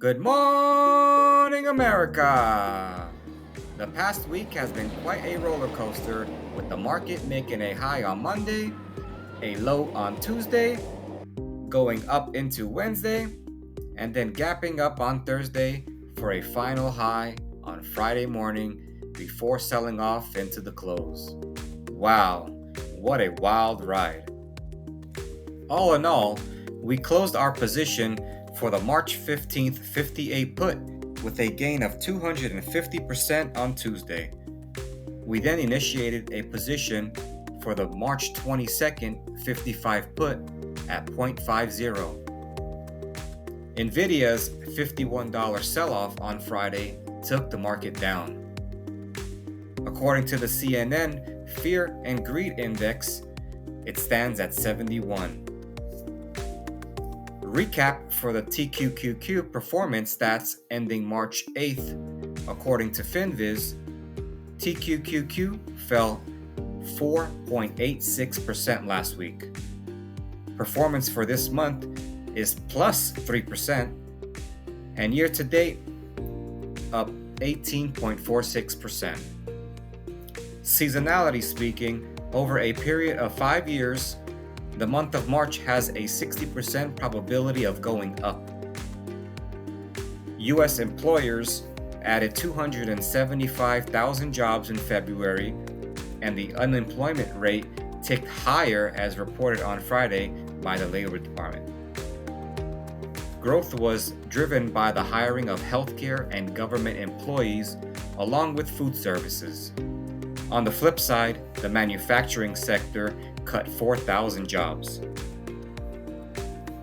Good morning, America! The past week has been quite a roller coaster, with the market making a high on Monday, a low on Tuesday, going up into Wednesday, and then gapping up on Thursday for a final high on Friday morning before selling off into the close. Wow, what a wild ride! All in all, we closed our position for the March 15th 58 put with a gain of 250% on Tuesday. We then initiated a position for the March 22nd 55 put at 0.50. Nvidia's $51 sell-off on Friday took the market down. According to the CNN Fear and Greed Index, it stands at 71. Recap for the TQQQ performance stats ending March 8th. According to FinViz, TQQQ fell 4.86% last week. Performance for this month is plus 3%, and year to date, up 18.46%. Seasonality speaking, over a period of 5 years, the month of March has a 60% probability of going up. U.S. employers added 275,000 jobs in February, and the unemployment rate ticked higher as reported on Friday by the Labor Department. Growth was driven by the hiring of healthcare and government employees, along with food services. On the flip side, the manufacturing sector cut 4,000 jobs.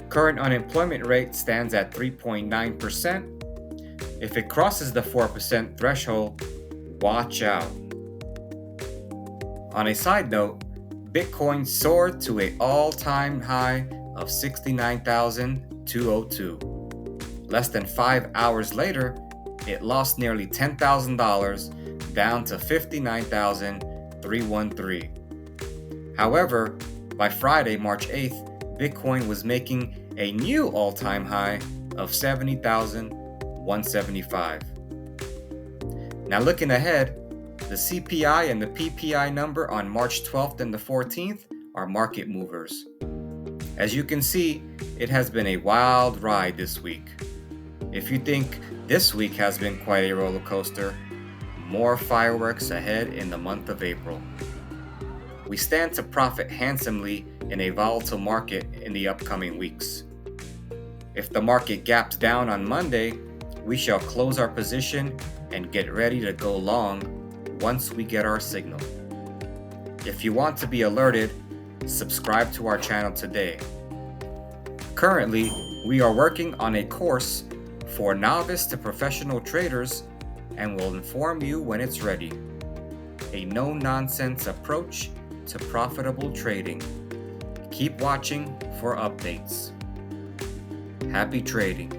Current unemployment rate stands at 3.9%. If it crosses the 4% threshold, watch out. On a side note, Bitcoin soared to an all-time high of 69,202. Less than 5 hours later, it lost nearly $10,000 down to 59,313. However, by Friday, March 8th, Bitcoin was making a new all-time high of 70,175. Now looking ahead, the CPI and the PPI number on March 12th and the 14th are market movers. As you can see, it has been a wild ride this week. If you think this week has been quite a roller coaster, more fireworks ahead in the month of April. We stand to profit handsomely in a volatile market in the upcoming weeks. If the market gaps down on Monday, we shall close our position and get ready to go long once we get our signal. If you want to be alerted, subscribe to our channel today. Currently, we are working on a course for novice to professional traders and will inform you when it's ready. A no-nonsense approach to profitable trading. Keep watching for updates. Happy trading.